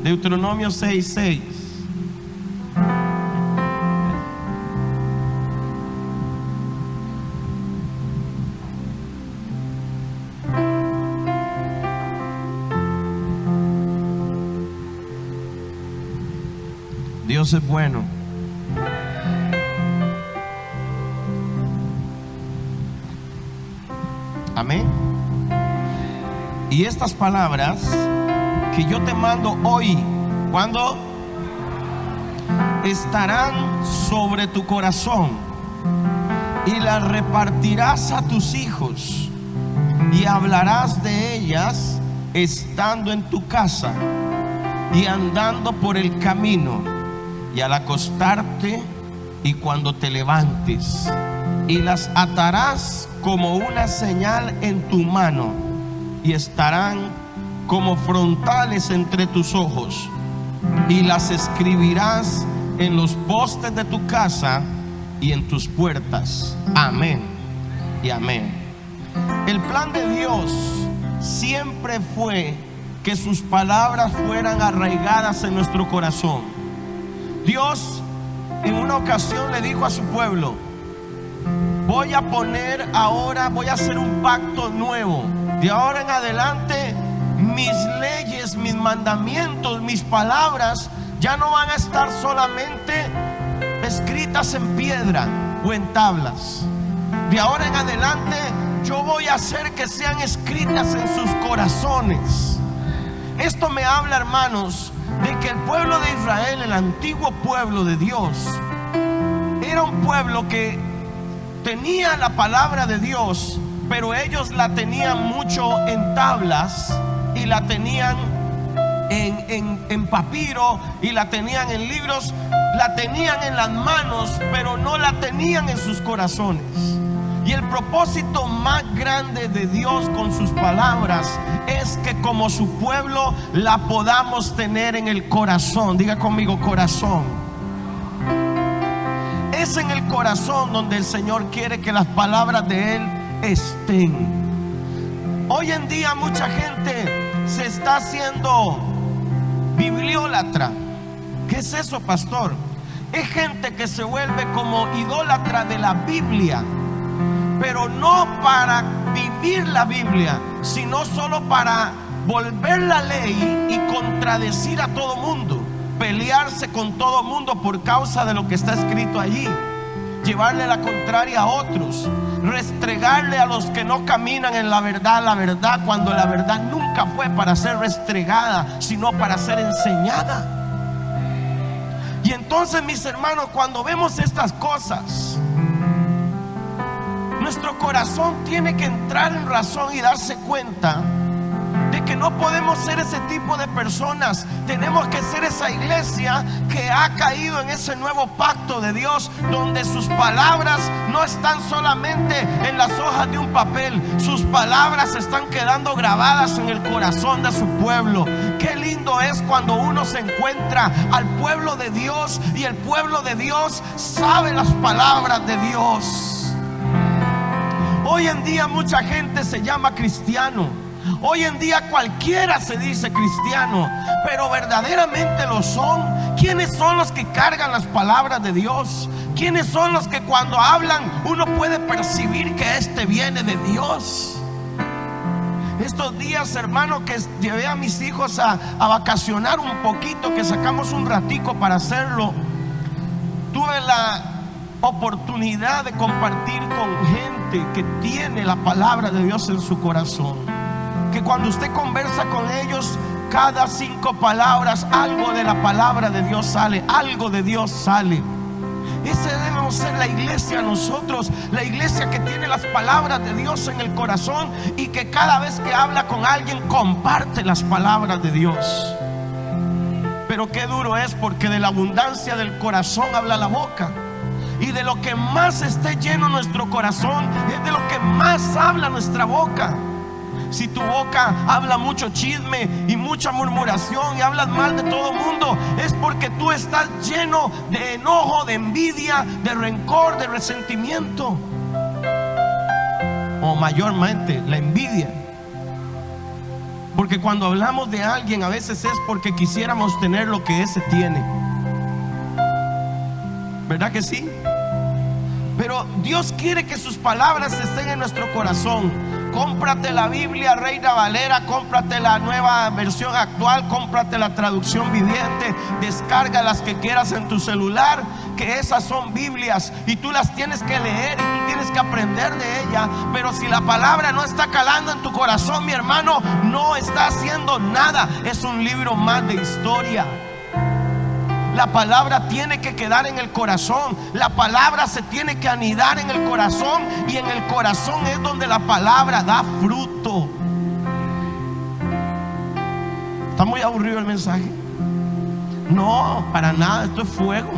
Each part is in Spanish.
Deuteronomio 6:6. Dios es bueno. Amén. Y estas palabras que yo te mando hoy, ¿cuándo? Estarán sobre tu corazón y las repartirás a tus hijos y hablarás de ellas estando en tu casa y andando por el camino y al acostarte y cuando te levantes, y las atarás como una señal en tu mano y estarán como frontales entre tus ojos, y las escribirás en los postes de tu casa y en tus puertas. Amén y amén. El plan de Dios siempre fue que sus palabras fueran arraigadas en nuestro corazón. Dios en una ocasión le dijo a su pueblo: voy a hacer un pacto nuevo. De ahora en adelante, mis leyes, mis mandamientos, mis palabras ya no van a estar solamente escritas en piedra o en tablas. De ahora en adelante, yo voy a hacer que sean escritas en sus corazones. Esto me habla, hermanos, de que el pueblo de Israel, el antiguo pueblo de Dios, era un pueblo que tenía la palabra de Dios, pero ellos la tenían mucho en tablas, y la tenían en papiro, y la tenían en libros, la tenían en las manos, pero no la tenían en sus corazones. Y el propósito más grande de Dios con sus palabras es que como su pueblo la podamos tener en el corazón. Diga conmigo: corazón. Es en el corazón donde el Señor quiere que las palabras de Él estén. Hoy en día mucha gente se está haciendo bibliólatra. ¿Qué es eso, pastor? Es gente que se vuelve como idólatra de la Biblia, pero no para vivir la Biblia, sino solo para volver la ley y contradecir a todo mundo, pelearse con todo mundo por causa de lo que está escrito allí, llevarle la contraria a otros, restregarle a los que no caminan en la verdad, cuando la verdad nunca fue para ser restregada, sino para ser enseñada. Y entonces, mis hermanos, cuando vemos estas cosas, nuestro corazón tiene que entrar en razón y darse cuenta de que no podemos ser ese tipo de personas. Tenemos que ser esa iglesia que ha caído en ese nuevo pacto de Dios, donde sus palabras no están solamente en las hojas de un papel, sus palabras están quedando grabadas en el corazón de su pueblo. Qué lindo es cuando uno se encuentra al pueblo de Dios y el pueblo de Dios sabe las palabras de Dios. Hoy en día mucha gente se llama cristiano. Hoy en día cualquiera se dice cristiano, pero verdaderamente lo son. ¿Quiénes son los que cargan las palabras de Dios? ¿Quiénes son los que cuando hablan uno puede percibir que este viene de Dios? Estos días, hermano, que llevé a mis hijos a vacacionar un poquito, que sacamos un ratico para hacerlo, tuve la oportunidad de compartir con gente que tiene la palabra de Dios en su corazón, que cuando usted conversa con ellos, cada 5 palabras algo de la palabra de Dios sale, algo de Dios sale. Esa debemos ser la iglesia nosotros, la iglesia que tiene las palabras de Dios en el corazón y que cada vez que habla con alguien comparte las palabras de Dios. Pero qué duro es, porque de la abundancia del corazón habla la boca. Y de lo que más esté lleno nuestro corazón es de lo que más habla nuestra boca. Si tu boca habla mucho chisme y mucha murmuración y hablas mal de todo mundo, es porque tú estás lleno de enojo, de envidia, de rencor, de resentimiento, o mayormente la envidia. Porque cuando hablamos de alguien a veces es porque quisiéramos tener lo que ese tiene. ¿Verdad que sí? Pero Dios quiere que sus palabras estén en nuestro corazón. Cómprate la Biblia Reina Valera, cómprate la nueva versión actual, cómprate la traducción viviente, descarga las que quieras en tu celular, que esas son Biblias y tú las tienes que leer y tú tienes que aprender de ella. Pero si la palabra no está calando en tu corazón, mi hermano, no está haciendo nada. Es un libro más de historia. La palabra tiene que quedar en el corazón. La palabra se tiene que anidar en el corazón. Y en el corazón es donde la palabra da fruto. ¿Está muy aburrido el mensaje? No, para nada, esto es fuego.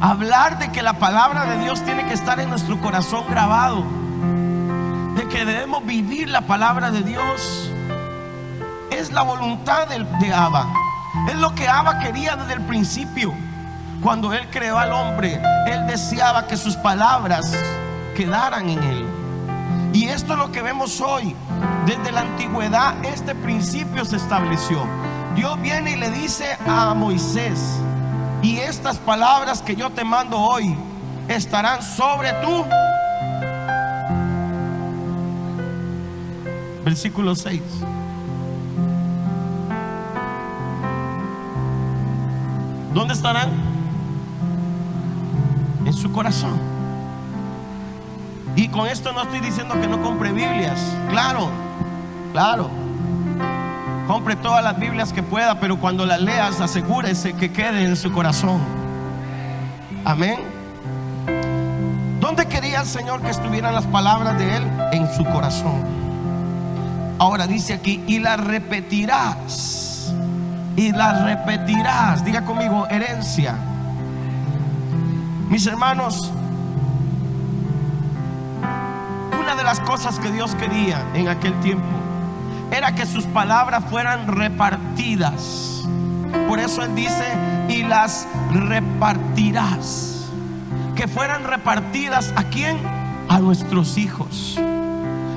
Hablar de que la palabra de Dios tiene que estar en nuestro corazón grabado, de que debemos vivir la palabra de Dios, es la voluntad de Abba. Es lo que Abba quería desde el principio. Cuando Él creó al hombre, Él deseaba que sus palabras quedaran en Él. Y esto es lo que vemos hoy. Desde la antigüedad este principio se estableció. Dios viene y le dice a Moisés: y estas palabras que yo te mando hoy estarán sobre tú. Versículo 6. ¿Dónde estarán? En su corazón. Y con esto no estoy diciendo que no compre Biblias. Claro, claro. Compre todas las Biblias que pueda, pero cuando las leas, asegúrese que quede en su corazón. Amén. ¿Dónde quería el Señor que estuvieran las palabras de Él? En su corazón. Ahora dice aquí: y las repetirás. Y las repetirás. Diga conmigo: herencia. Mis hermanos, una de las cosas que Dios quería en aquel tiempo era que sus palabras fueran repartidas. Por eso Él dice: y las repartirás. Que fueran repartidas ¿a quién? A nuestros hijos.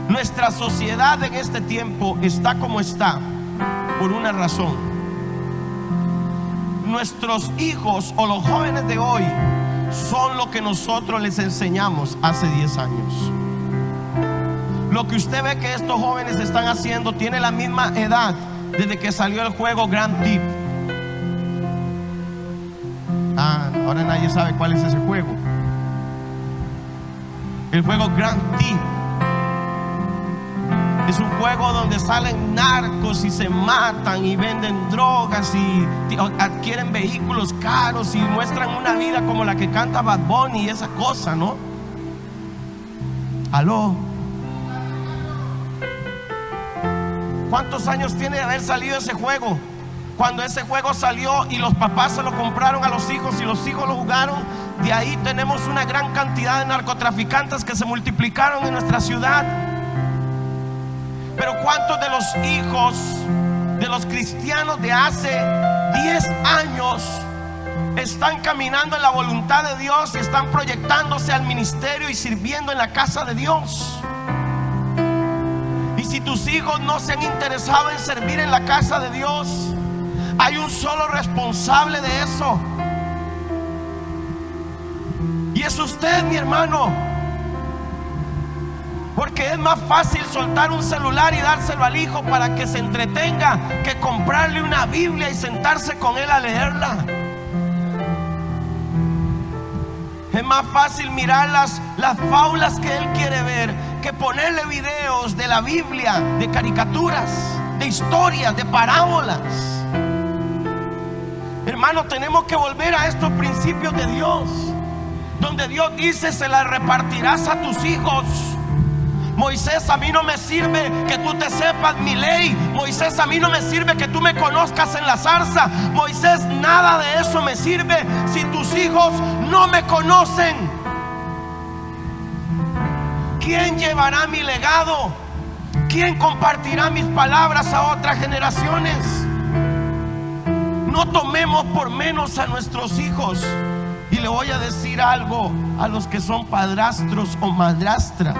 Nuestra sociedad en este tiempo está como está por una razón. Nuestros hijos o los jóvenes de hoy son lo que nosotros les enseñamos hace 10 años. Lo que usted ve que estos jóvenes están haciendo tiene la misma edad desde que salió el juego Grand Theft. Ahora nadie sabe cuál es ese juego. El juego Grand Theft es un juego donde salen narcos y se matan y venden drogas y adquieren vehículos caros y muestran una vida como la que canta Bad Bunny y esa cosa, ¿no? Aló. ¿Cuántos años tiene de haber salido ese juego? Cuando ese juego salió y los papás se lo compraron a los hijos y los hijos lo jugaron, de ahí tenemos una gran cantidad de narcotraficantes que se multiplicaron en nuestra ciudad. Pero ¿cuántos de los hijos de los cristianos de hace 10 años están caminando en la voluntad de Dios y están proyectándose al ministerio y sirviendo en la casa de Dios? Y si tus hijos no se han interesado en servir en la casa de Dios, hay un solo responsable de eso, y es usted, mi hermano. Porque es más fácil soltar un celular y dárselo al hijo para que se entretenga que comprarle una Biblia y sentarse con él a leerla. Es más fácil mirar las fábulas que él quiere ver que ponerle videos de la Biblia, de caricaturas, de historias, de parábolas. Hermano, tenemos que volver a estos principios de Dios, donde Dios dice: se las repartirás a tus hijos. Moisés, a mí no me sirve que tú te sepas mi ley. Moisés, a mí no me sirve que tú me conozcas en la zarza. Moisés, nada de eso me sirve si tus hijos no me conocen. ¿Quién llevará mi legado? ¿Quién compartirá mis palabras a otras generaciones? No tomemos por menos a nuestros hijos. Y le voy a decir algo a los que son padrastros o madrastras: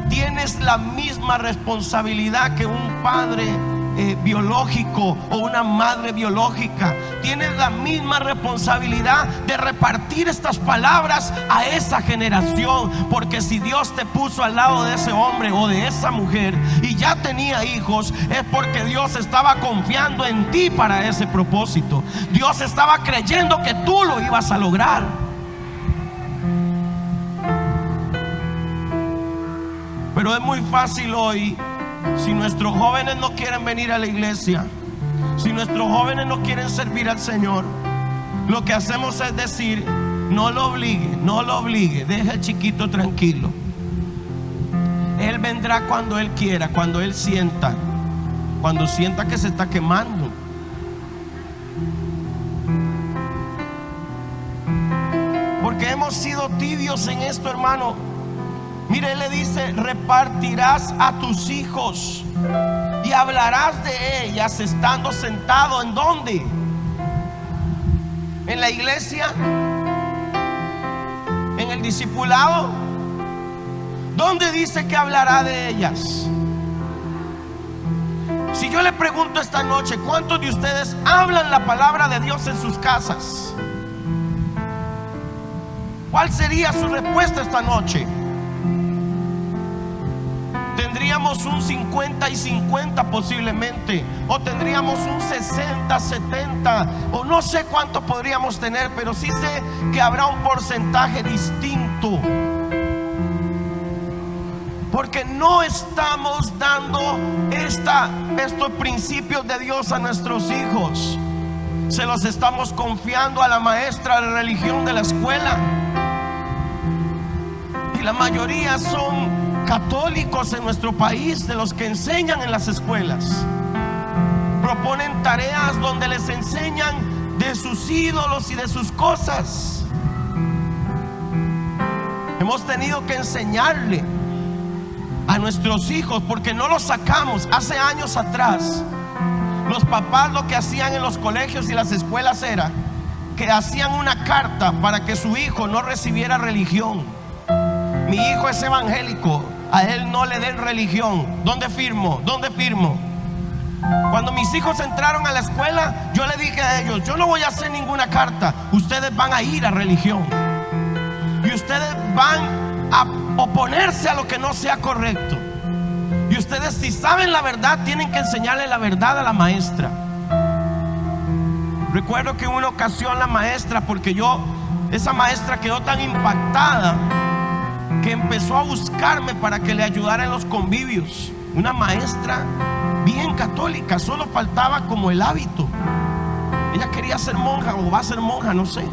tiene tienes la misma responsabilidad que un padre biológico o una madre biológica. Tienes la misma responsabilidad de repartir estas palabras a esa generación, porque si Dios te puso al lado de ese hombre o de esa mujer y ya tenía hijos, es porque Dios estaba confiando en ti para ese propósito. Dios estaba creyendo que tú lo ibas a lograr. Pero es muy fácil hoy, si nuestros jóvenes no quieren venir a la iglesia, si nuestros jóvenes no quieren servir al Señor, lo que hacemos es decir: no lo obligue, no lo obligue, deje al chiquito tranquilo. Él vendrá cuando Él quiera, cuando Él sienta, cuando sienta que se está quemando. Porque hemos sido tibios en esto, hermano. Mire, Él le dice: repartirás a tus hijos y hablarás de ellas estando sentado. ¿En dónde? ¿En la iglesia? ¿En el discipulado? ¿Dónde dice que hablará de ellas? Si yo le pregunto esta noche: ¿cuántos de ustedes hablan la palabra de Dios en sus casas? ¿Cuál sería su respuesta esta noche? Tendríamos un 50 y 50 posiblemente, o tendríamos un 60, 70, o no sé cuánto podríamos tener, pero sí sé que habrá un porcentaje distinto, porque no estamos dando estos principios de Dios a nuestros hijos. Se los estamos confiando a la maestra de religión de la escuela, y la mayoría son católicos en nuestro país, de los que enseñan en las escuelas. Proponen tareas donde les enseñan de sus ídolos y de sus cosas. Hemos tenido que enseñarle a nuestros hijos, porque no los sacamos. Hace años atrás, los papás lo que hacían en los colegios y las escuelas era que hacían una carta para que su hijo no recibiera religión. Mi hijo es evangélico, a él no le den religión. ¿Dónde firmo? ¿Dónde firmo? Cuando mis hijos entraron a la escuela, yo le dije a ellos: yo no voy a hacer ninguna carta, ustedes van a ir a religión, y ustedes van a oponerse a lo que no sea correcto, y ustedes, si saben la verdad, tienen que enseñarle la verdad a la maestra. Recuerdo que en una ocasión la maestra, porque esa maestra quedó tan impactada que empezó a buscarme para que le ayudara en los convivios. Una maestra bien católica, solo faltaba como el hábito. Ella quería ser monja, o va a ser monja, no sé.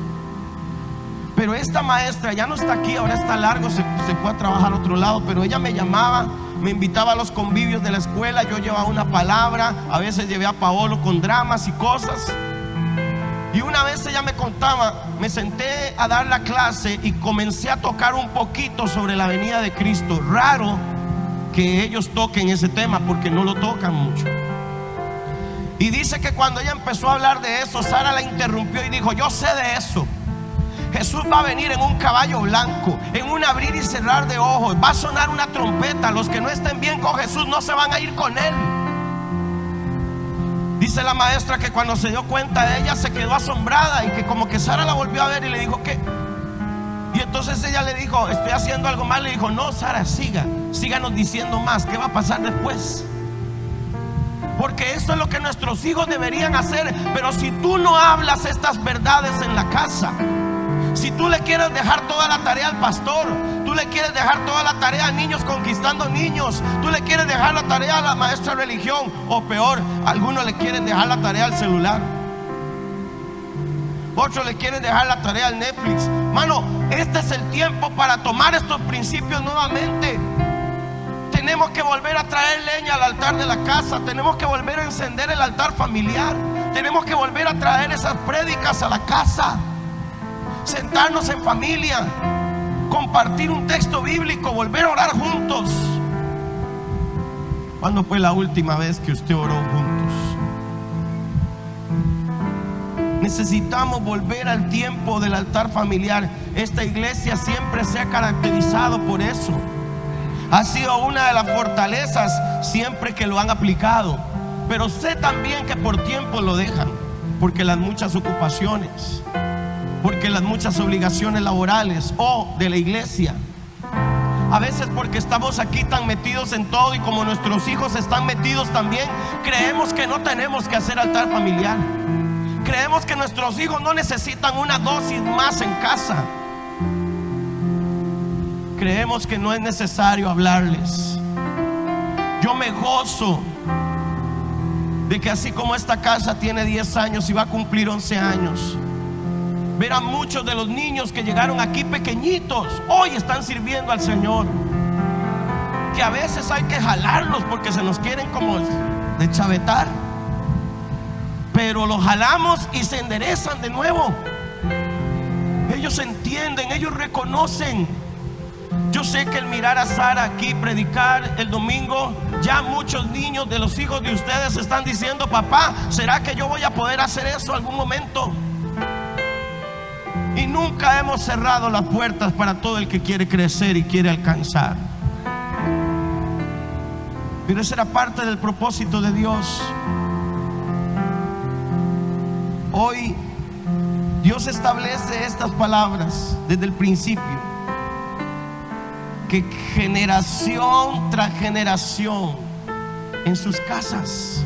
Pero esta maestra ya no está aquí, ahora está largo, se fue a trabajar a otro lado. Pero ella me llamaba, me invitaba a los convivios de la escuela. Yo llevaba una palabra, a veces llevé a Paolo con dramas y cosas. Y una vez ella me contaba, me senté a dar la clase y comencé a tocar un poquito sobre la venida de Cristo. Raro que ellos toquen ese tema, porque no lo tocan mucho. Y dice que cuando ella empezó a hablar de eso, Sara la interrumpió y dijo: yo sé de eso. Jesús va a venir en un caballo blanco, en un abrir y cerrar de ojos. Va a sonar una trompeta. Los que no estén bien con Jesús no se van a ir con Él. Dice la maestra que cuando se dio cuenta, ella se quedó asombrada, y que como que Sara la volvió a ver y le dijo: ¿qué? Y entonces ella le dijo: estoy haciendo algo mal. Le dijo: no, Sara, síganos diciendo más. ¿Qué va a pasar después? Porque eso es lo que nuestros hijos deberían hacer. Pero si tú no hablas estas verdades en la casa, si tú le quieres dejar toda la tarea al pastor, tú le quieres dejar toda la tarea a niños conquistando niños, tú le quieres dejar la tarea a la maestra de religión, o peor, algunos le quieren dejar la tarea al celular, otros le quieren dejar la tarea al Netflix. Mano, este es el tiempo para tomar estos principios nuevamente. Tenemos que volver a traer leña al altar de la casa. Tenemos que volver a encender el altar familiar. Tenemos que volver a traer esas prédicas a la casa. Sentarnos en familia, compartir un texto bíblico, volver a orar juntos. ¿Cuándo fue la última vez que usted oró juntos? Necesitamos volver al tiempo del altar familiar. Esta iglesia siempre se ha caracterizado por eso. Ha sido una de las fortalezas siempre que lo han aplicado. Pero sé también que por tiempo lo dejan, porque las muchas ocupaciones, porque las muchas obligaciones laborales o de la iglesia. A veces porque estamos aquí tan metidos en todo, y como nuestros hijos están metidos también, creemos que no tenemos que hacer altar familiar. Creemos que nuestros hijos no necesitan una dosis más en casa. Creemos que no es necesario hablarles. Yo me gozo de que así como esta casa tiene 10 años y va a cumplir 11 años, ver a muchos de los niños que llegaron aquí pequeñitos, hoy están sirviendo al Señor. Que a veces hay que jalarlos porque se nos quieren como de chavetar, pero los jalamos y se enderezan de nuevo. Ellos entienden, ellos reconocen. Yo sé que el mirar a Sara aquí predicar el domingo, ya muchos niños de los hijos de ustedes están diciendo: papá, ¿será que yo voy a poder hacer eso algún momento? Y nunca hemos cerrado las puertas para todo el que quiere crecer y quiere alcanzar. Pero esa era parte del propósito de Dios. Hoy Dios establece estas palabras desde el principio, que generación tras generación en sus casas,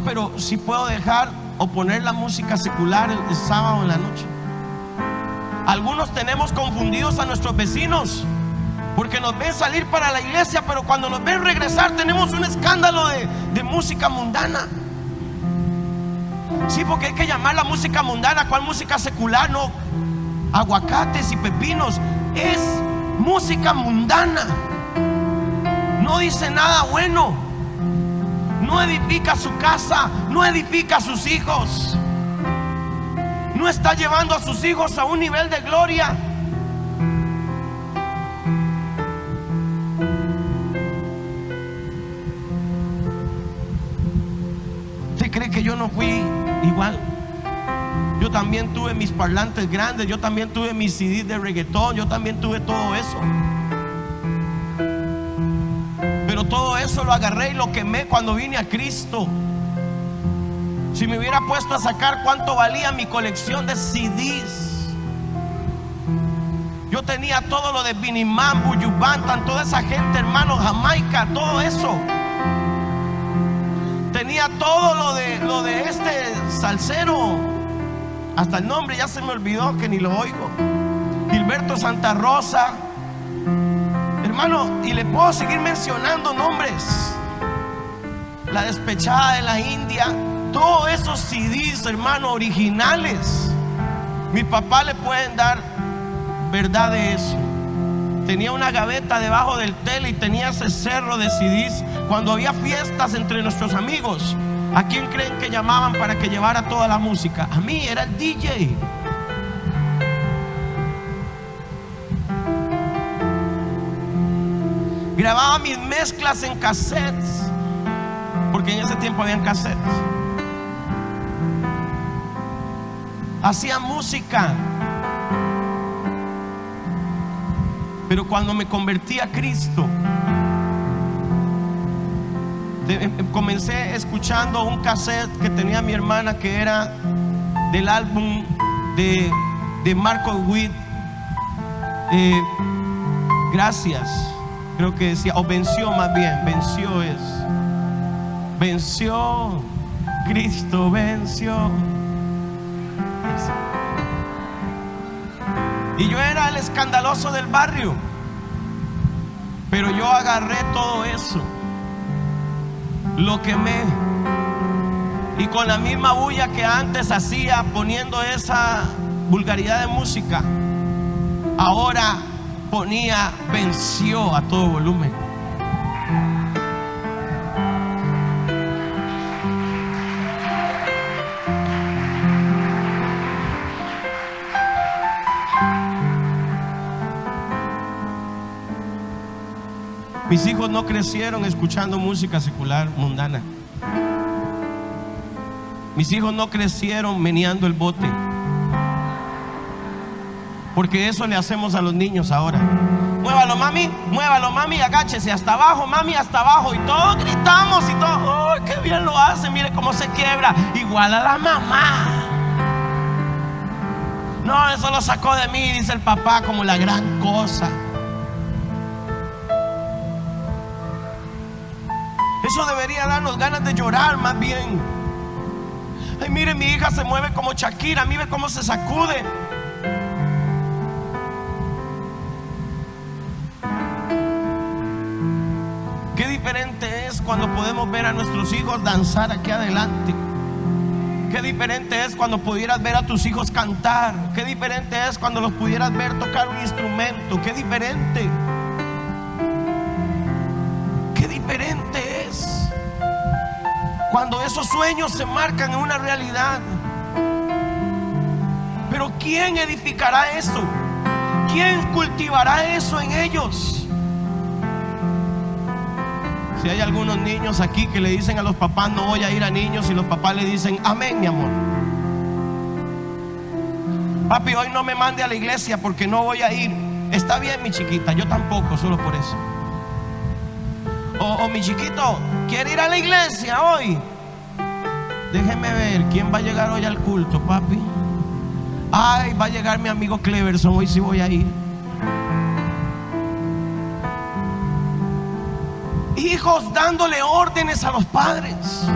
pero si puedo dejar o poner la música secular el sábado en la noche. Algunos tenemos confundidos a nuestros vecinos porque nos ven salir para la iglesia, pero cuando nos ven regresar tenemos un escándalo de música mundana. Sí, porque hay que llamar la música mundana. ¿Cuál música secular? No, aguacates y pepinos. Es música mundana. No dice nada bueno. No edifica su casa, no edifica a sus hijos, no está llevando a sus hijos a un nivel de gloria. ¿Usted cree que yo no fui igual? Yo también tuve mis parlantes grandes, yo también tuve mis CDs de reggaetón, yo también tuve todo eso. Pero todo eso lo agarré y lo quemé cuando vine a Cristo. Si me hubiera puesto a sacar cuánto valía mi colección de CDs, yo tenía todo lo de Vinnie Man, Buju Banton, toda esa gente, hermano, Jamaica, todo eso. Tenía todo lo de este salsero, hasta el nombre ya se me olvidó, que ni lo oigo. Gilberto Santa Rosa, hermano, y le puedo seguir mencionando nombres. La Despechada de la India, todos esos CDs, hermano, originales. Mi papá le pueden dar verdad de eso. Tenía una gaveta debajo del tele y tenía ese cerro de CDs. Cuando había fiestas entre nuestros amigos, ¿a quién creen que llamaban para que llevara toda la música? A mí, era el DJ. Grababa mis mezclas en cassettes, porque en ese tiempo habían cassettes. Hacía música. Pero cuando me convertí a Cristo, comencé escuchando un cassette que tenía mi hermana, que era del álbum de Marco Witt, Gracias, creo que decía, o Venció, más bien, Venció es. Venció, Cristo venció. Y yo era el escandaloso del barrio, pero yo agarré todo eso, lo quemé, y con la misma bulla que antes hacía poniendo esa vulgaridad de música, ahora ponía Venció a todo volumen. Mis hijos no crecieron escuchando música secular mundana. Mis hijos no crecieron meneando el bote. Porque eso le hacemos a los niños ahora. Muévalo mami, agáchese hasta abajo, mami, hasta abajo. Y todos gritamos y todo. ¡Oh, qué bien lo hace! Mire cómo se quiebra. Igual a la mamá. No, eso lo sacó de mí, dice el papá, como la gran cosa. Eso debería darnos ganas de llorar más bien. Ay, mire, mi hija se mueve como Shakira, mire cómo se sacude. Qué diferente es cuando podemos ver a nuestros hijos danzar aquí adelante. Qué diferente es cuando pudieras ver a tus hijos cantar. Qué diferente es cuando los pudieras ver tocar un instrumento. Qué diferente. Qué diferente es cuando esos sueños se marcan en una realidad. Pero ¿quién edificará eso? ¿Quién cultivará eso en ellos? Si hay algunos niños aquí que le dicen a los papás no voy a ir a niños, y los papás le dicen amén, mi amor. Papi, hoy no me mande a la iglesia porque no voy a ir. Está bien, mi chiquita, yo tampoco, solo por eso. O mi chiquito, ¿quiere ir a la iglesia hoy? Déjeme ver, ¿quién va a llegar hoy al culto, papi? Ay, va a llegar mi amigo Cleverson, hoy sí voy a ir. Hijos dándole órdenes a los padres.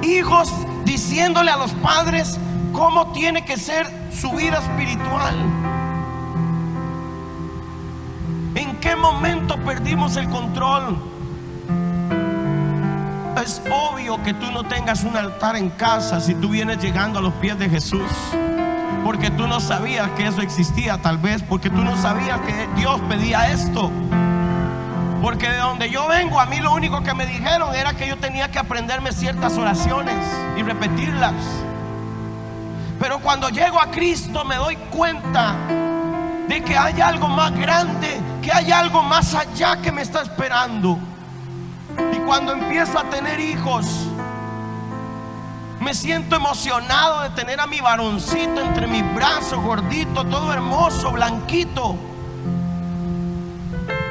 Hijos diciéndole a los padres cómo tiene que ser su vida espiritual. ¿En qué momento perdimos el control? Es obvio que tú no tengas un altar en casa si tú vienes llegando a los pies de Jesús, porque tú no sabías que eso existía, tal vez porque tú no sabías que Dios pedía esto. Porque de donde yo vengo, a mí lo único que me dijeron era que yo tenía que aprenderme ciertas oraciones y repetirlas. Pero cuando llego a Cristo me doy cuenta de que hay algo más grande, que hay algo más allá que me está esperando. Y cuando empiezo a tener hijos, me siento emocionado de tener a mi varoncito entre mis brazos, gordito, todo hermoso, blanquito.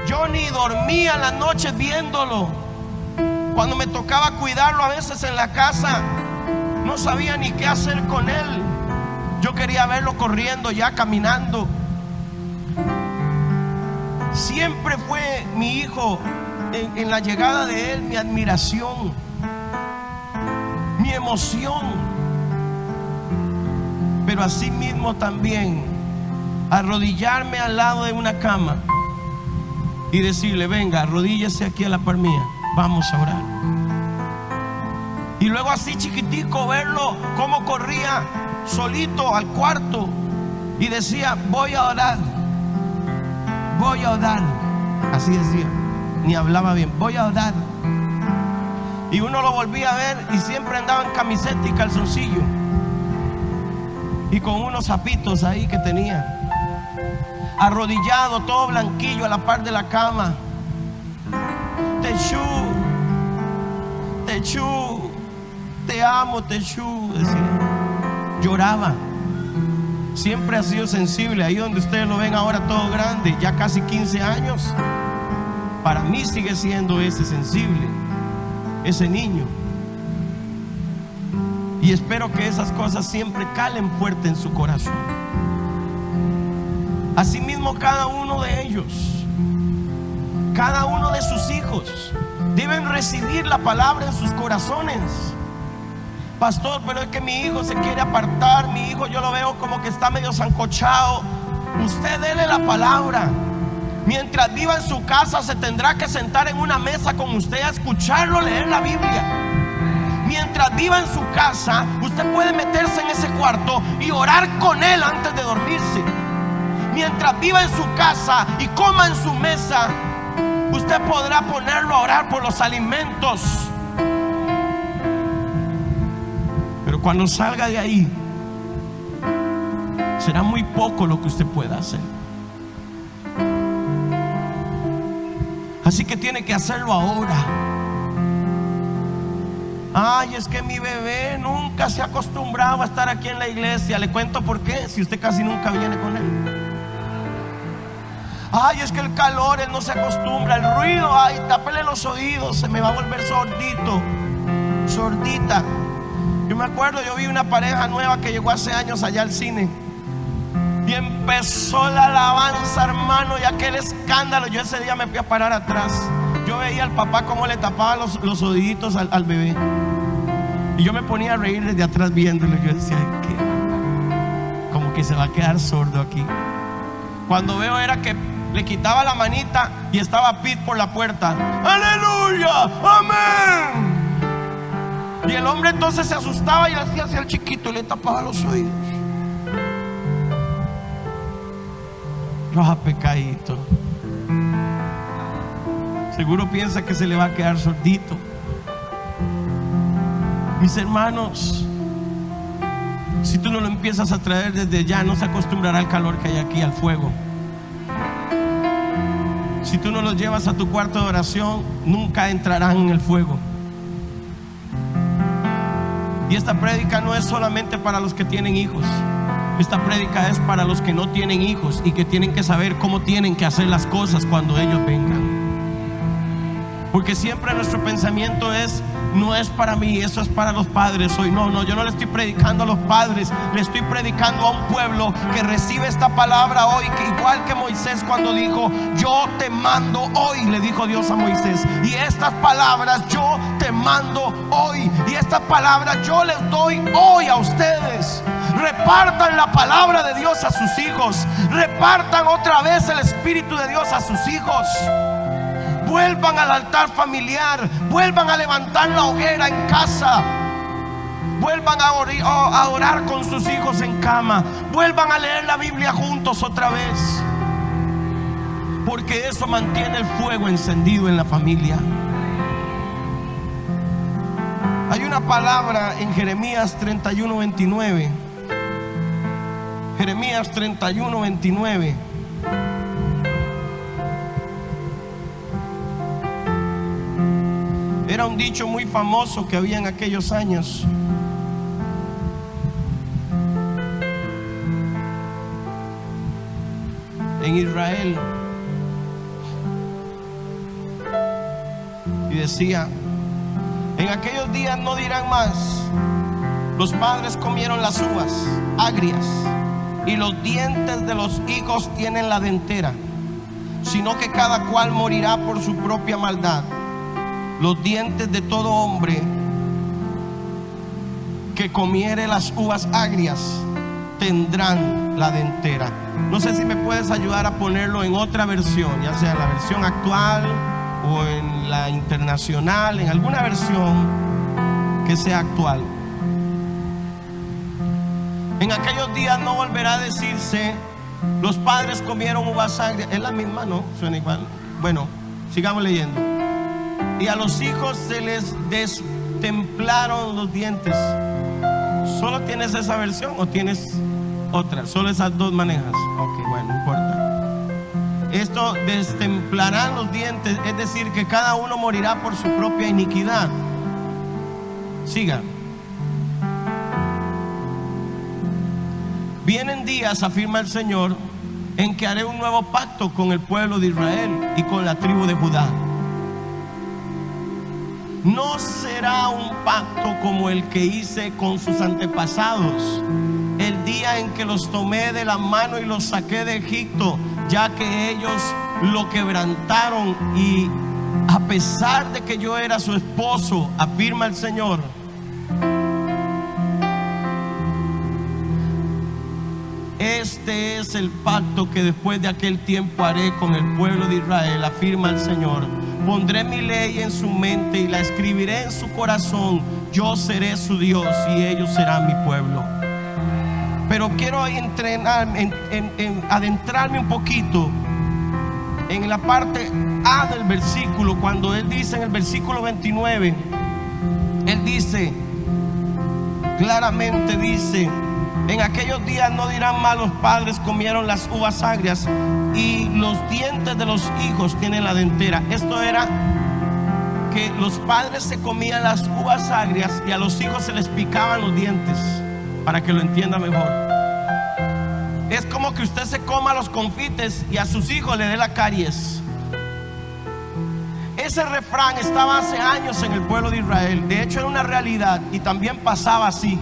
Yo ni dormía las noches viéndolo. Cuando me tocaba cuidarlo a veces en la casa, no sabía ni qué hacer con él. Yo quería verlo corriendo, ya caminando. Siempre fue mi hijo, en la llegada de él, mi admiración, mi emoción. Pero así mismo también arrodillarme al lado de una cama y decirle: venga, arrodíllese aquí a la par mía, vamos a orar. Y luego así chiquitico verlo cómo corría solito al cuarto y decía: voy a orar, voy a orar. Así decía, ni hablaba bien, voy a orar. Y uno lo volvía a ver y siempre andaba en camiseta y calzoncillo y con unos zapitos ahí que tenía, arrodillado, todo blanquillo a la par de la cama. Techú, Techú, te amo, Techú, decía. Lloraba. Siempre ha sido sensible. Ahí donde ustedes lo ven ahora todo grande, ya casi 15 años, para mí sigue siendo ese sensible, ese niño. Y espero que esas cosas siempre calen fuerte en su corazón. Asimismo, cada uno de ellos, cada uno de sus hijos, deben recibir la palabra en sus corazones. Pastor, pero es que mi hijo se quiere apartar. Mi hijo yo lo veo como que está medio sancochado. Usted dele la palabra. Mientras viva en su casa, se tendrá que sentar en una mesa con usted a escucharlo leer la Biblia. Mientras viva en su casa, usted puede meterse en ese cuarto y orar con él antes de dormirse. Mientras viva en su casa y coma en su mesa, usted podrá ponerlo a orar por los alimentos. Pero cuando salga de ahí, será muy poco lo que usted pueda hacer. Así que tiene que hacerlo ahora. Ay, es que mi bebé nunca se acostumbraba a estar aquí en la iglesia. Le cuento por qué, si usted casi nunca viene con él. Ay, es que el calor, él no se acostumbra. El ruido, ay, tápele los oídos, se me va a volver sordito, sordita. Yo me acuerdo, yo vi una pareja nueva que llegó hace años allá al cine y empezó la alabanza, hermano, y aquel escándalo. Yo ese día me fui a parar atrás. Yo veía al papá cómo le tapaba los oíditos al bebé, y yo me ponía a reír desde atrás viéndolo. Yo decía, ay, qué, como que se va a quedar sordo aquí. Cuando veo era que le quitaba la manita y estaba Pete por la puerta. ¡Aleluya! ¡Amén! Y el hombre entonces se asustaba y le hacía hacia el chiquito y le tapaba los oídos. Roja pecadito. Seguro piensa que se le va a quedar sordito. Mis hermanos, si tú no lo empiezas a traer desde ya, no se acostumbrará al calor que hay aquí, al fuego. Si tú no los llevas a tu cuarto de oración, nunca entrarán en el fuego. Y esta prédica no es solamente para los que tienen hijos. Esta prédica es para los que no tienen hijos y que tienen que saber cómo tienen que hacer las cosas cuando ellos vengan. Porque siempre nuestro pensamiento es: no es para mí, eso es para los padres hoy. No, yo no le estoy predicando a los padres, le estoy predicando a un pueblo que recibe esta palabra hoy, que igual que Moisés cuando dijo: yo te mando hoy, le dijo Dios a Moisés, y estas palabras yo te mando hoy, y estas palabras yo les doy hoy a ustedes. Repartan la palabra de Dios a sus hijos, repartan otra vez el Espíritu de Dios a sus hijos. Vuelvan al altar familiar, vuelvan a levantar la hoguera en casa, vuelvan a orar con sus hijos en cama, vuelvan a leer la Biblia juntos otra vez, porque eso mantiene el fuego encendido en la familia. Hay una palabra en Jeremías 31:29. Jeremías 31:29. Era un dicho muy famoso que había en aquellos años. En Israel. Y decía: en aquellos días no dirán más: los padres comieron las uvas agrias y los dientes de los hijos tienen la dentera, sino que cada cual morirá por su propia maldad. Los dientes de todo hombre que comiere las uvas agrias tendrán la dentera. No sé si me puedes ayudar a ponerlo en otra versión, ya sea la versión actual o en la internacional, en alguna versión que sea actual. En aquellos días no volverá a decirse: los padres comieron uvas agrias. Es la misma, ¿no? Suena igual. Bueno, sigamos leyendo. Y a los hijos se les destemplaron los dientes. ¿Solo tienes esa versión o tienes otra? Solo esas dos manejas. Ok, bueno, no importa. Esto destemplarán los dientes, es decir, que cada uno morirá por su propia iniquidad. Siga. Vienen días, afirma el Señor, en que haré un nuevo pacto con el pueblo de Israel y con la tribu de Judá. No será un pacto como el que hice con sus antepasados el día en que los tomé de la mano y los saqué de Egipto, ya que ellos lo quebrantaron, y a pesar de que yo era su esposo, afirma el Señor, este es el pacto que después de aquel tiempo haré con el pueblo de Israel, afirma el Señor. Pondré mi ley en su mente y la escribiré en su corazón. Yo seré su Dios y ellos serán mi pueblo. Pero quiero adentrarme un poquito en la parte A del versículo, cuando él dice en el versículo 29, él dice, claramente dice: en aquellos días no dirán más: los padres comieron las uvas agrias y los dientes de los hijos tienen la dentera. Esto era que los padres se comían las uvas agrias y a los hijos se les picaban los dientes, para que lo entienda mejor. es como que usted se coma los confites y a sus hijos le dé la caries. Ese refrán estaba hace años en el pueblo de Israel. De hecho era una realidad y también pasaba así.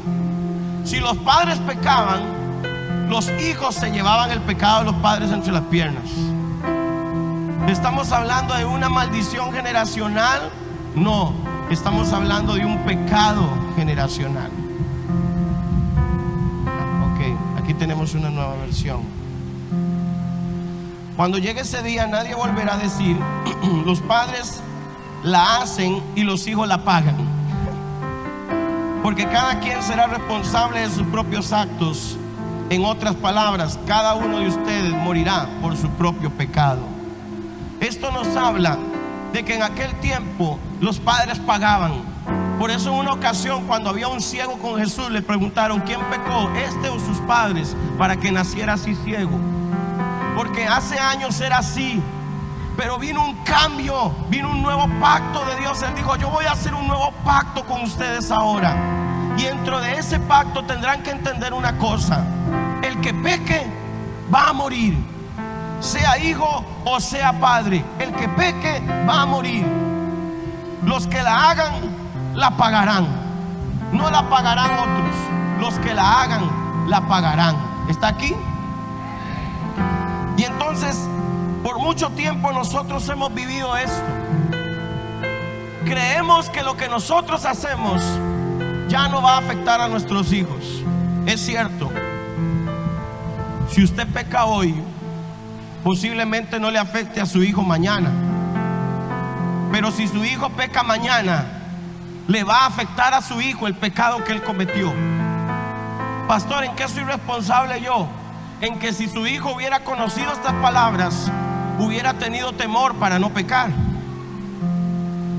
Si los padres pecaban, los hijos se llevaban el pecado de los padres entre las piernas. ¿Estamos hablando de una maldición generacional? No, estamos hablando de un pecado generacional. Ok, aquí tenemos una nueva versión. Cuando llegue ese día, nadie volverá a decir: los padres la hacen y los hijos la pagan. Porque cada quien será responsable de sus propios actos. En otras palabras, cada uno de ustedes morirá por su propio pecado. Esto nos habla de que en aquel tiempo los padres pagaban. Por eso en una ocasión, cuando había un ciego con Jesús, le preguntaron: ¿quién pecó, este o sus padres, para que naciera así ciego? Porque hace años era así, pero vino un cambio, vino un nuevo pacto de Dios. Él dijo: yo voy a hacer un nuevo pacto con ustedes ahora. Y dentro de ese pacto tendrán que entender una cosa: el que peque va a morir, sea hijo o sea padre. El que peque va a morir. Los que la hagan, la pagarán. No la pagarán otros, los que la hagan, la pagarán. ¿Está aquí? Y entonces, por mucho tiempo nosotros hemos vivido esto. Creemos que lo que nosotros hacemos ya no va a afectar a nuestros hijos. Es cierto. Si usted peca hoy, posiblemente no le afecte a su hijo mañana. Pero si su hijo peca mañana, le va a afectar a su hijo el pecado que él cometió. Pastor, ¿en qué soy responsable yo? En que si su hijo hubiera conocido estas palabras, hubiera tenido temor para no pecar.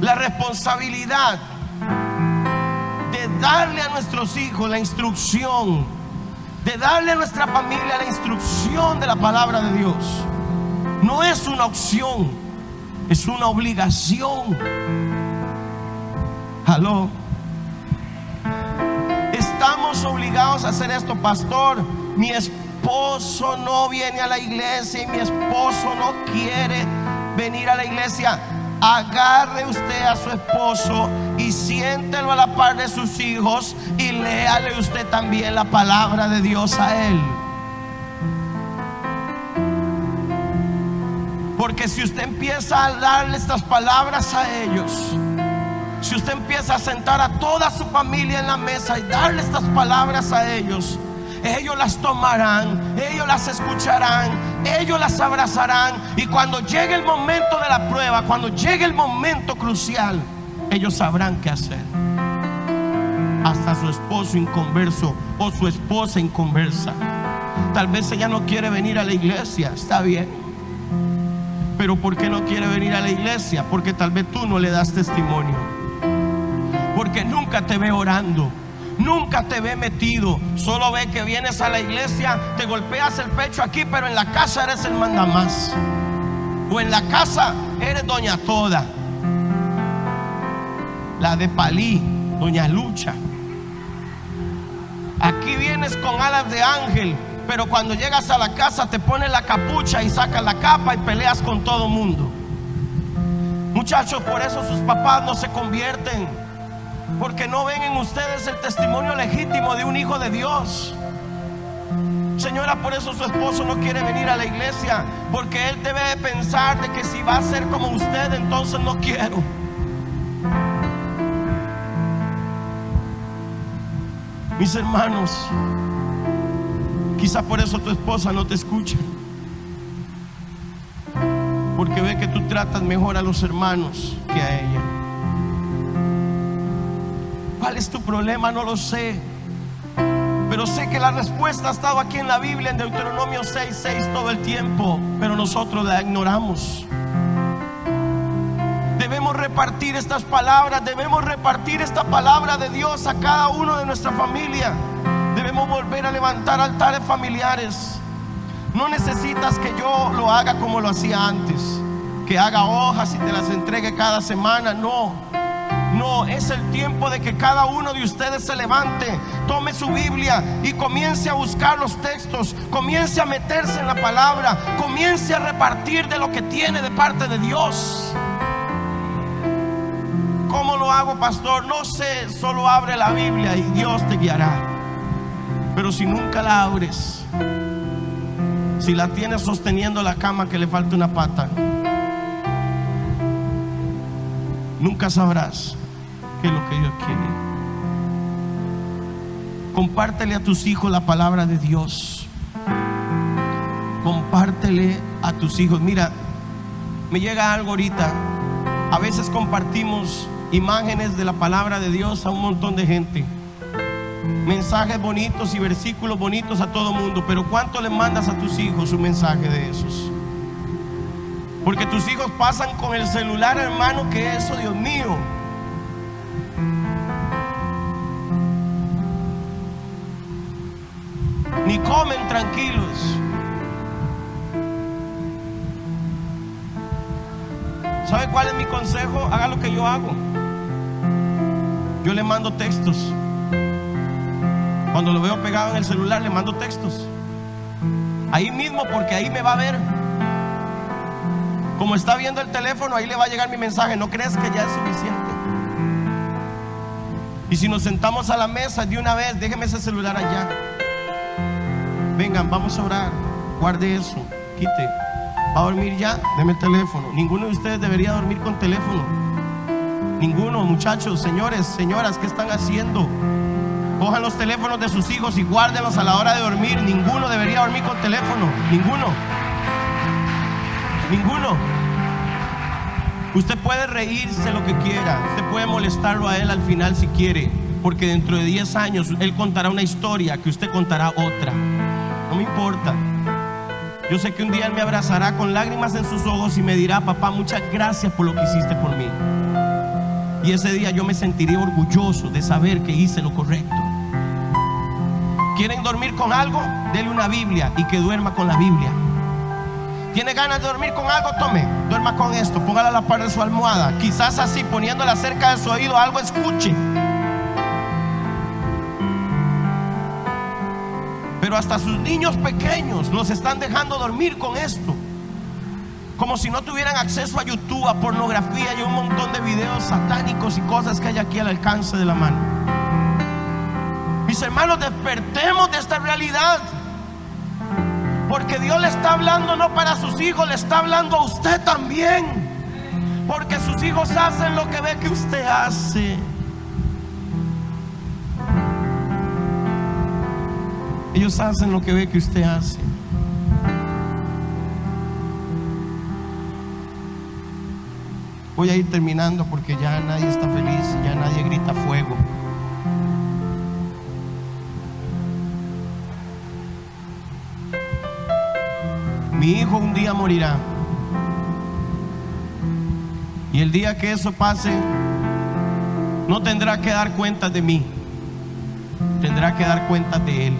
La responsabilidad de darle a nuestros hijos la instrucción, de darle a nuestra familia la instrucción de la palabra de Dios, no es una opción, es una obligación. Aló. Estamos obligados a hacer esto. Pastor, mi esposo no viene a la iglesia y mi esposo no quiere venir a la iglesia. Agarre usted a su esposo y siéntelo a la par de sus hijos y léale usted también la palabra de Dios a él. Porque si usted empieza a darle estas palabras a ellos, si usted empieza a sentar a toda su familia en la mesa y darle estas palabras a ellos, ellos las tomarán, ellos las escucharán, ellos las abrazarán. Y cuando llegue el momento de la prueba, cuando llegue el momento crucial, ellos sabrán qué hacer. Hasta su esposo inconverso o su esposa inconversa, tal vez ella no quiere venir a la iglesia, está bien. Pero ¿por qué no quiere venir a la iglesia? Porque tal vez tú no le das testimonio. Porque nunca te ve orando, nunca te ve metido. Solo ve que vienes a la iglesia, te golpeas el pecho aquí, pero en la casa eres el mandamás. O en la casa eres doña toda, la de Palí, doña Lucha. Aquí vienes con alas de ángel, pero cuando llegas a la casa te pones la capucha y sacas la capa y peleas con todo mundo. Muchachos, por eso sus papás no se convierten, porque no ven en ustedes el testimonio legítimo de un hijo de Dios. Señora, por eso su esposo no quiere venir a la iglesia, porque él debe de pensar de que si va a ser como usted, entonces no quiero. Mis hermanos, quizá por eso tu esposa no te escucha, porque ve que tú tratas mejor a los hermanos que a ella. ¿Cuál es tu problema? No lo sé, pero sé que la respuesta ha estado aquí en la Biblia, en Deuteronomio 6:6 todo el tiempo, pero nosotros la ignoramos. Debemos repartir estas palabras, debemos repartir esta palabra de Dios a cada uno de nuestra familia. Debemos volver a levantar altares familiares. No necesitas que yo lo haga como lo hacía antes, que haga hojas y te las entregue cada semana. No, No, es el tiempo de que cada uno de ustedes se levante, tome su Biblia y comience a buscar los textos, comience a meterse en la palabra, comience a repartir de lo que tiene de parte de Dios. ¿Cómo lo hago, pastor? No sé, solo abre la Biblia y Dios te guiará. Pero si nunca la abres, si la tienes sosteniendo la cama que le falta una pata, nunca sabrás qué es lo que Dios quiere. Compártele a tus hijos la palabra de Dios. Compártele a tus hijos. Mira, me llega algo ahorita. A veces compartimos imágenes de la palabra de Dios a un montón de gente, mensajes bonitos y versículos bonitos a todo mundo, pero ¿cuánto le mandas a tus hijos un mensaje de esos? Porque tus hijos pasan con el celular, hermano, que eso, Dios mío. Ni comen tranquilos. ¿Sabe cuál es mi consejo? Haga lo que yo hago. Yo le mando textos. Cuando lo veo pegado en el celular, le mando textos. Ahí mismo, porque ahí me va a ver. Como está viendo el teléfono, ahí le va a llegar mi mensaje. ¿No crees que ya es suficiente? Y si nos sentamos a la mesa de una vez, déjeme ese celular allá. Vengan, vamos a orar. Guarde eso, quite. ¿Va a dormir ya? Deme el teléfono. Ninguno de ustedes debería dormir con teléfono. Ninguno, muchachos, señores, señoras, ¿qué están haciendo? Cojan los teléfonos de sus hijos y guárdenlos a la hora de dormir. Ninguno debería dormir con teléfono. Ninguno. Ninguno. Usted puede reírse lo que quiera. Usted puede molestarlo a él al final si quiere, porque dentro de 10 años él contará una historia que usted contará otra. No me importa. Yo sé que un día él me abrazará con lágrimas en sus ojos y me dirá: papá, muchas gracias por lo que hiciste por mí. Y ese día yo me sentiré orgulloso de saber que hice lo correcto. ¿Quieren dormir con algo? Dele una Biblia y que duerma con la Biblia. ¿Tiene ganas de dormir con algo? Tome, duerma con esto, póngala a la par de su almohada. Quizás así, poniéndola cerca de su oído, algo escuche. Pero hasta sus niños pequeños los están dejando dormir con esto, como si no tuvieran acceso a YouTube, a pornografía y un montón de videos satánicos y cosas que hay aquí al alcance de la mano. Mis hermanos, despertemos de esta realidad, porque Dios le está hablando no para sus hijos, le está hablando a usted también, porque sus hijos hacen lo que ve que usted hace. Ellos hacen lo que ve que usted hace. Voy a ir terminando porque ya nadie está feliz, ya nadie grita fuego. Mi hijo un día morirá. Y el día que eso pase, no tendrá que dar cuentas de mí, tendrá que dar cuentas de él.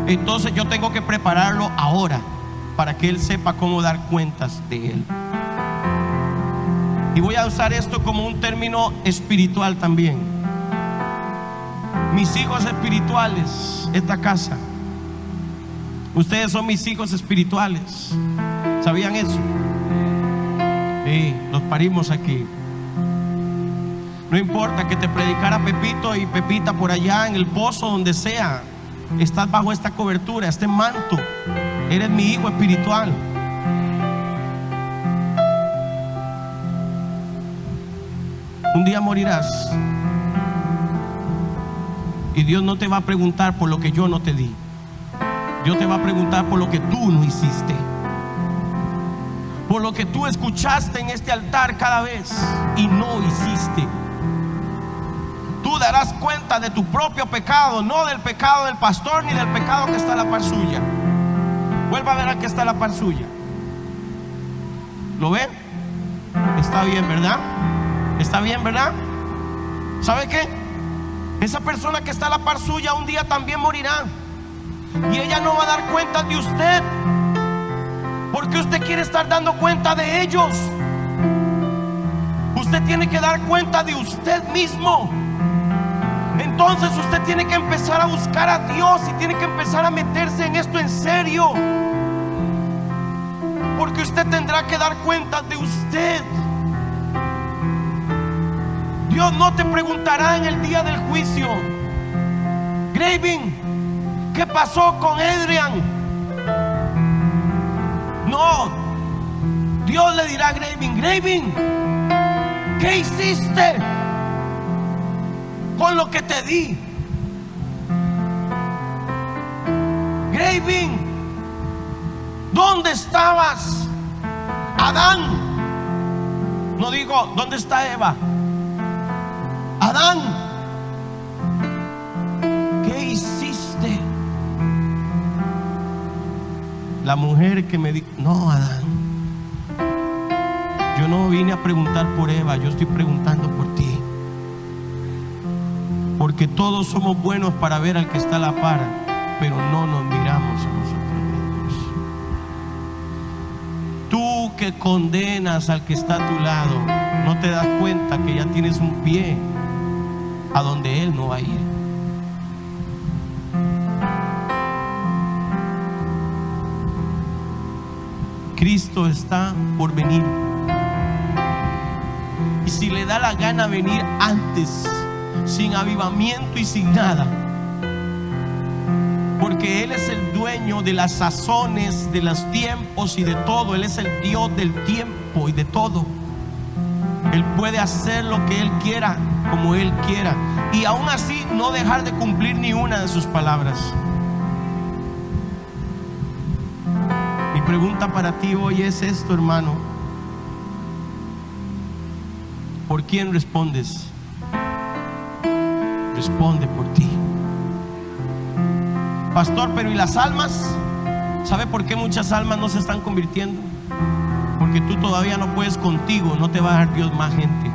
Entonces yo tengo que prepararlo ahora para que él sepa cómo dar cuentas de él. Y voy a usar esto como un término espiritual también. Mis hijos espirituales, esta casa, ustedes son mis hijos espirituales. ¿Sabían eso? Sí, los parimos aquí. No importa que te predicara Pepito y Pepita por allá en el pozo, donde sea. Estás bajo esta cobertura, este manto. Eres mi hijo espiritual. Un día morirás y Dios no te va a preguntar por lo que yo no te di. Dios te va a preguntar por lo que tú no hiciste, por lo que tú escuchaste en este altar cada vez y no hiciste. Tú darás cuenta de tu propio pecado, no del pecado del pastor ni del pecado que está a la par suya. Vuelva a ver al que está a la par suya. ¿Lo ven? Está bien, ¿verdad? Está bien, ¿verdad? ¿Sabe qué? Esa persona que está a la par suya un día también morirá. Y ella no va a dar cuenta de usted, porque usted quiere estar dando cuenta de ellos. Usted tiene que dar cuenta de usted mismo. Entonces usted tiene que empezar a buscar a Dios y tiene que empezar a meterse en esto en serio, porque usted tendrá que dar cuenta de usted. Dios no te preguntará en el día del juicio: Graving, ¿qué pasó con Adrian? No, Dios le dirá a Graving, ¿qué hiciste con lo que te di? Graving, ¿dónde estabas? Adán, no digo ¿dónde está Eva? Adán, ¿qué hiciste? La mujer que me dijo: no, Adán, yo no vine a preguntar por Eva, yo estoy preguntando por ti. Porque todos somos buenos para ver al que está a la par, pero no nos miramos a nosotros mismos. Tú que condenas al que está a tu lado, no te das cuenta que ya tienes un pie a donde Él no va a ir. Cristo está por venir, y si le da la gana venir antes, sin avivamiento y sin nada, porque Él es el dueño de las sazones, de los tiempos y de todo. Él es el Dios del tiempo y de todo. Él puede hacer lo que Él quiera, como Él quiera, y aún así no dejar de cumplir ni una de sus palabras. Mi pregunta para ti hoy es esto, hermano: ¿por quién respondes? Responde por ti. Pastor, pero ¿y las almas? ¿Sabe por qué muchas almas no se están convirtiendo? Porque tú todavía no puedes contigo, no te va a dar Dios más gente.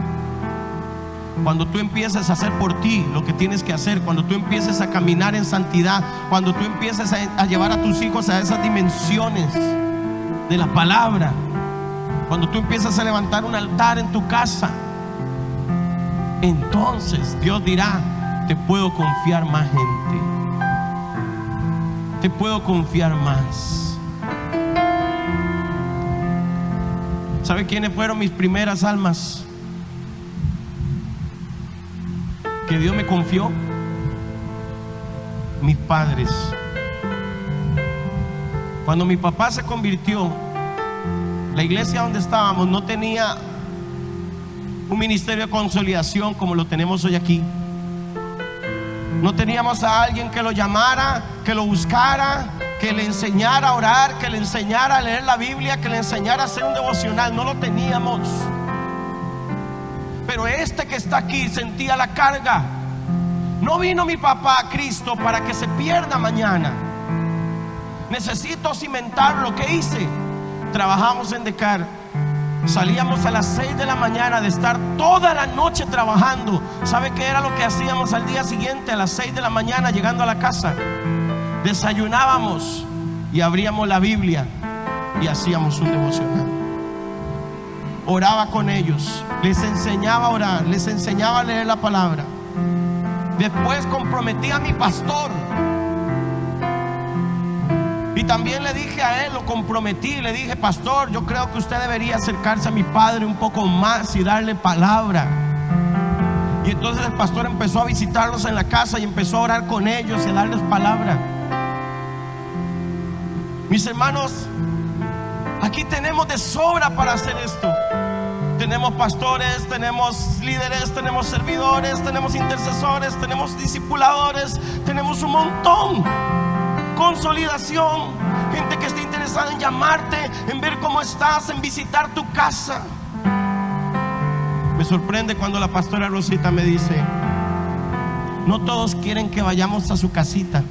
Cuando tú empieces a hacer por ti lo que tienes que hacer, cuando tú empieces a caminar en santidad, cuando tú empieces a llevar a tus hijos a esas dimensiones de la palabra, cuando tú empiezas a levantar un altar en tu casa, entonces Dios dirá: te puedo confiar más gente, te puedo confiar más. ¿Sabe quiénes fueron mis primeras almas que Dios me confió? Mis padres. Cuando mi papá se convirtió, la iglesia donde estábamos no tenía un ministerio de consolidación como lo tenemos hoy aquí. No teníamos a alguien que lo llamara, que lo buscara, que le enseñara a orar, que le enseñara a leer la Biblia, que le enseñara a hacer un devocional. No lo teníamos. Pero este que está aquí sentía la carga. No vino mi papá a Cristo para que se pierda mañana. Necesito cimentar lo que hice. Trabajamos en Decar. Salíamos a las 6 de la mañana de estar toda la noche trabajando. ¿Sabe qué era lo que hacíamos al día siguiente? A las 6 de la mañana, llegando a la casa, desayunábamos y abríamos la Biblia y hacíamos un devocional. Oraba con ellos, les enseñaba a orar, les enseñaba a leer la palabra. Después comprometí a mi pastor, y también le dije a él, lo comprometí, le dije: pastor, yo creo que usted debería acercarse a mi padre un poco más y darle palabra. Y entonces el pastor empezó a visitarlos en la casa y empezó a orar con ellos y a darles palabra. Mis hermanos, aquí tenemos de sobra para hacer esto. Tenemos pastores, tenemos líderes, tenemos servidores, tenemos intercesores, tenemos discipuladores, tenemos un montón. Consolidación, gente que esté interesada en llamarte, en ver cómo estás, en visitar tu casa. Me sorprende cuando la pastora Rosita me dice: no todos quieren que vayamos a su casita.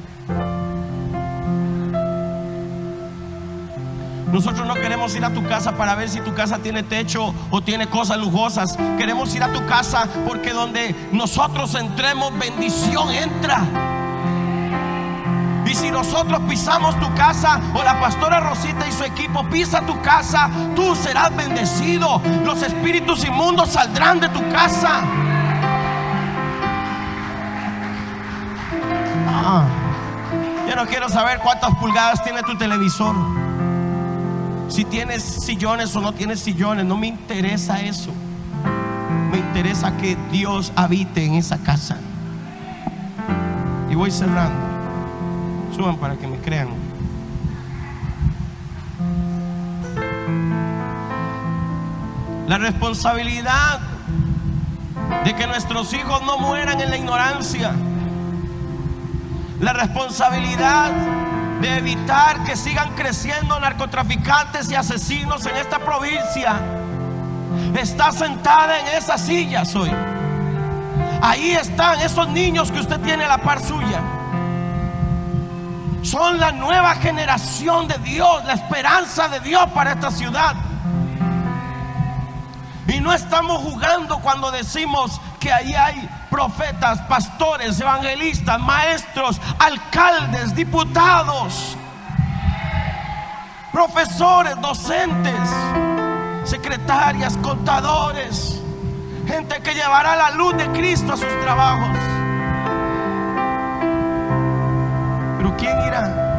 Nosotros no queremos ir a tu casa para ver si tu casa tiene techo o tiene cosas lujosas. Queremos ir a tu casa porque donde nosotros entremos, bendición entra. Y si nosotros pisamos tu casa, o la pastora Rosita y su equipo pisa tu casa, tú serás bendecido. Los espíritus inmundos saldrán de tu casa. Yo no quiero saber cuántas pulgadas tiene tu televisor, si tienes sillones o no tienes sillones. No me interesa eso. Me interesa que Dios habite en esa casa. Y voy cerrando. Suban para que me crean. La responsabilidad de que nuestros hijos no mueran en la ignorancia, la responsabilidad de evitar que sigan creciendo narcotraficantes y asesinos en esta provincia, está sentada en esas sillas hoy. Ahí están esos niños que usted tiene a la par suya. Son la nueva generación de Dios, la esperanza de Dios para esta ciudad. Y no estamos jugando cuando decimos que ahí hay profetas, pastores, evangelistas, maestros, alcaldes, diputados, profesores, docentes, secretarias, contadores, gente que llevará la luz de Cristo a sus trabajos. Pero ¿quién irá?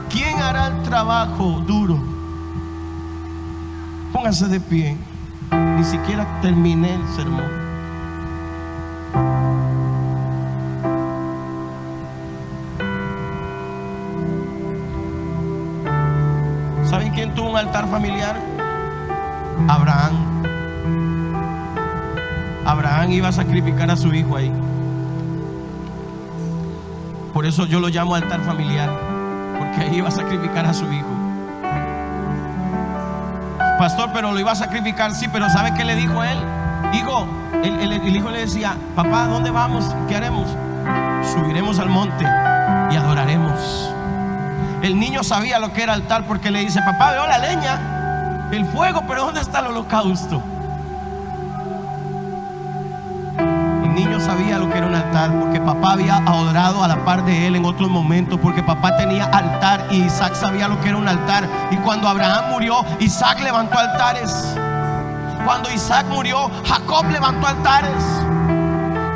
¿Quién hará el trabajo duro? Póngase de pie. Ni siquiera terminé el sermón. ¿Saben quién tuvo un altar familiar? Abraham. Abraham iba a sacrificar a su hijo ahí. Por eso yo lo llamo altar familiar, porque ahí iba a sacrificar a su hijo. Pastor, pero lo iba a sacrificar, sí, pero ¿sabe qué le dijo él? Hijo, el hijo le decía: papá, ¿dónde vamos? ¿Qué haremos? Subiremos al monte y adoraremos. El niño sabía lo que era altar, porque le dice: papá, veo la leña, el fuego, pero ¿dónde está el holocausto? El niño sabía lo que era un altar, porque papá había adorado a la par de él en otros momentos, porque papá tenía altar y Isaac sabía lo que era un altar. Y cuando Abraham murió, Isaac levantó altares. Cuando Isaac murió, Jacob levantó altares.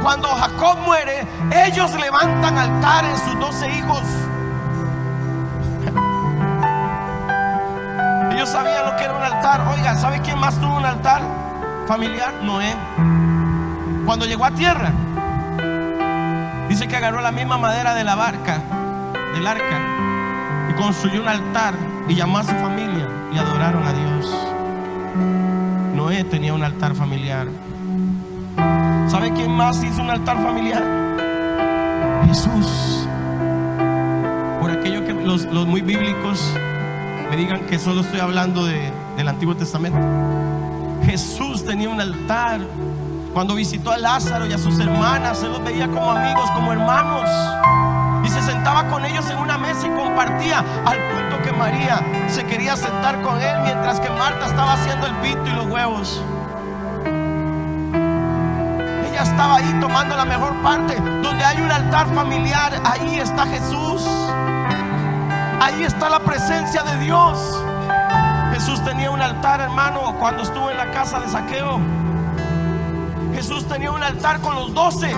Cuando Jacob muere, ellos levantan altares, sus 12 hijos. Ellos sabían lo que era un altar. Oiga, ¿sabe quién más tuvo un altar familiar? Noé. Cuando llegó a tierra, dice que agarró la misma madera de la barca, del arca, y construyó un altar y llamó a su familia y adoraron a Dios. Noé tenía un altar familiar. ¿Sabe quién más hizo un altar familiar? Jesús. Por aquello que los muy bíblicos me digan que solo estoy hablando del Antiguo Testamento. Jesús tenía un altar. Cuando visitó a Lázaro y a sus hermanas, él los veía como amigos, como hermanos, y se sentaba con ellos en una mesa y compartía, al punto que María se quería sentar con él, mientras que Marta estaba haciendo el pito y los huevos. Ella estaba ahí tomando la mejor parte. Donde hay un altar familiar, ahí está Jesús. Ahí está la presencia de Dios. Jesús tenía un altar, hermano, cuando estuvo en la casa de Zaqueo. Jesús tenía un altar con los 12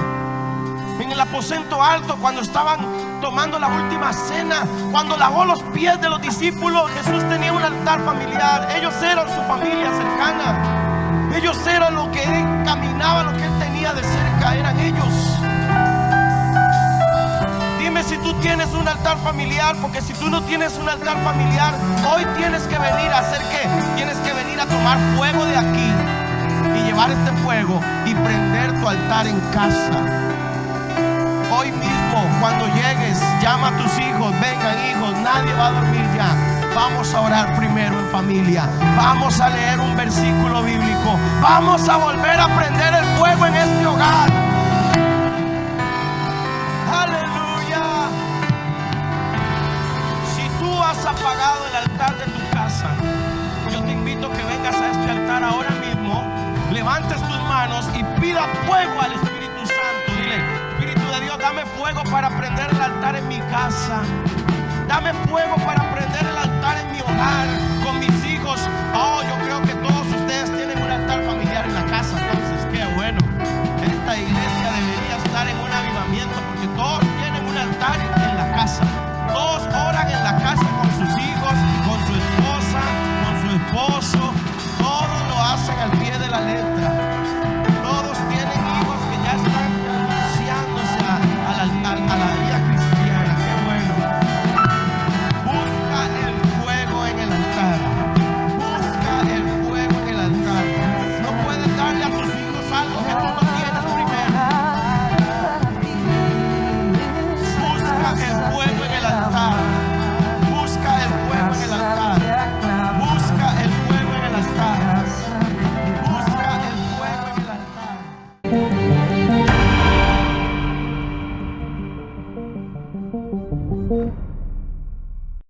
en el aposento alto, cuando estaban tomando la última cena, cuando lavó los pies de los discípulos. Jesús tenía un altar familiar. Ellos eran su familia cercana. Ellos eran lo que él caminaba, lo que él tenía de cerca, eran ellos. Dime si tú tienes un altar familiar, porque si tú no tienes un altar familiar, hoy tienes que venir a hacer ¿qué? Tienes que venir a tomar fuego de aquí y llevar este fuego y prender tu altar en casa. Hoy mismo, cuando llegues, llama a tus hijos: vengan, hijos, nadie va a dormir ya. Vamos a orar primero en familia. Vamos a leer un versículo bíblico. Vamos a volver a prender el fuego en este hogar. Aleluya. Si tú has apagado el altar de tu casa, yo te invito a que vengas a este altar ahora mismo, levantes tus manos y pida fuego al Espíritu Santo. Dile: Espíritu de Dios, dame Dame fuego para prender el altar en mi casa. Dame fuego para prender el altar en mi hogar, con mis hijos. Oh, yo creo que todos ustedes tienen un altar familiar en la casa. Entonces, qué bueno. Esta iglesia debería estar en un avivamiento, porque todos tienen un altar en la casa. Todos oran en la casa con sus hijos, con su esposa, con su esposo. Todos lo hacen al pie de la letra.